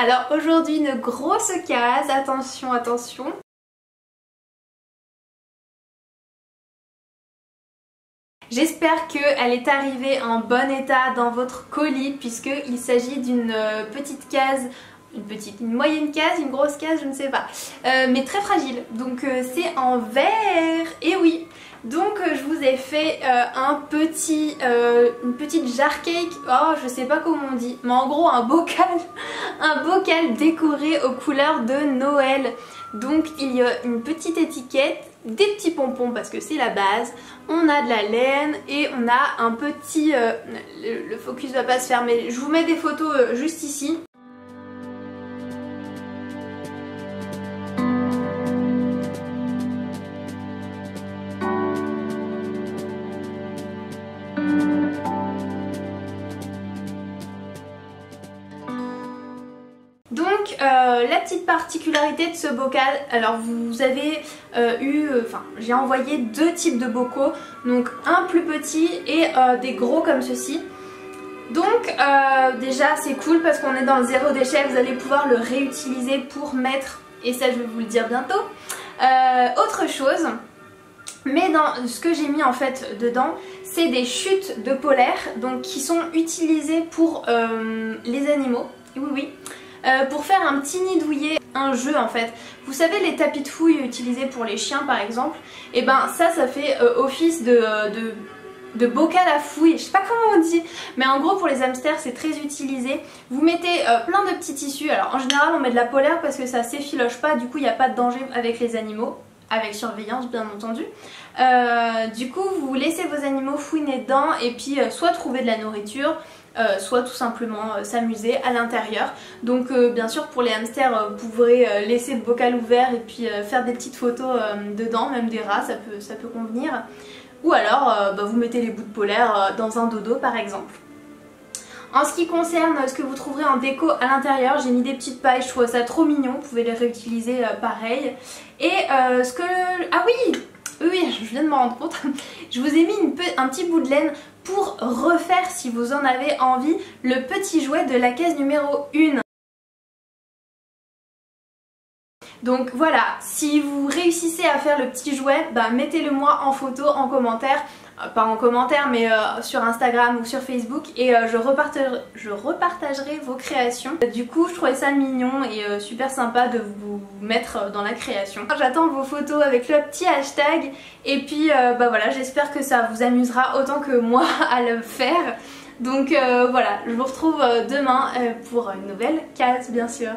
Alors aujourd'hui une grosse case, attention, attention. J'espère qu'elle est arrivée en bon état dans votre colis puisqu'il s'agit d'une petite case, une moyenne case, une grosse case, je ne sais pas, mais très fragile. Donc c'est en verre, et oui. Donc je vous ai fait une petite jar cake, oh je sais pas comment on dit, mais en gros un bocal décoré aux couleurs de Noël. Donc il y a une petite étiquette, des petits pompons parce que c'est la base, on a de la laine et on a un petit... le focus va pas se faire mais je vous mets des photos juste ici. Donc la petite particularité de ce bocal, alors vous avez j'ai envoyé deux types de bocaux, donc un plus petit et des gros comme ceci. Donc déjà c'est cool parce qu'on est dans le zéro déchet, vous allez pouvoir le réutiliser pour mettre, et ça je vais vous le dire bientôt, autre chose. Mais dans ce que j'ai mis en fait dedans, c'est des chutes de polaire, donc qui sont utilisées pour les animaux, oui oui. Pour faire un petit nid douillet, un jeu en fait. Vous savez les tapis de fouille utilisés pour les chiens par exemple, et ben ça fait office de bocal à fouille, je sais pas comment on dit, mais en gros pour les hamsters c'est très utilisé. Vous mettez plein de petits tissus, alors en général on met de la polaire parce que ça s'effiloche pas, du coup il n'y a pas de danger avec les animaux, avec surveillance bien entendu. Du coup vous laissez vos animaux fouiner dedans et puis soit trouver de la nourriture, soit tout simplement s'amuser à l'intérieur. Donc bien sûr pour les hamsters vous pourrez laisser le bocal ouvert et puis faire des petites photos dedans, même des rats ça peut convenir. Ou alors vous mettez les bouts de polaire dans un dodo par exemple. En ce qui concerne ce que vous trouverez en déco à l'intérieur, j'ai mis des petites pailles, je trouve ça trop mignon, vous pouvez les réutiliser pareil. Et ah oui, je viens de me rendre compte, je vous ai mis un petit bout de laine pour refaire, si vous en avez envie, le petit jouet de la case numéro 1. Donc voilà, si vous réussissez à faire le petit jouet, mettez-le moi en photo, en commentaire. Pas en commentaire mais sur Instagram ou sur Facebook, et je repartagerai vos créations. Du coup je trouvais ça mignon et super sympa de vous mettre dans la création. J'attends vos photos avec le petit hashtag et puis voilà, j'espère que ça vous amusera autant que moi à le faire. Donc voilà, je vous retrouve demain pour une nouvelle case bien sûr.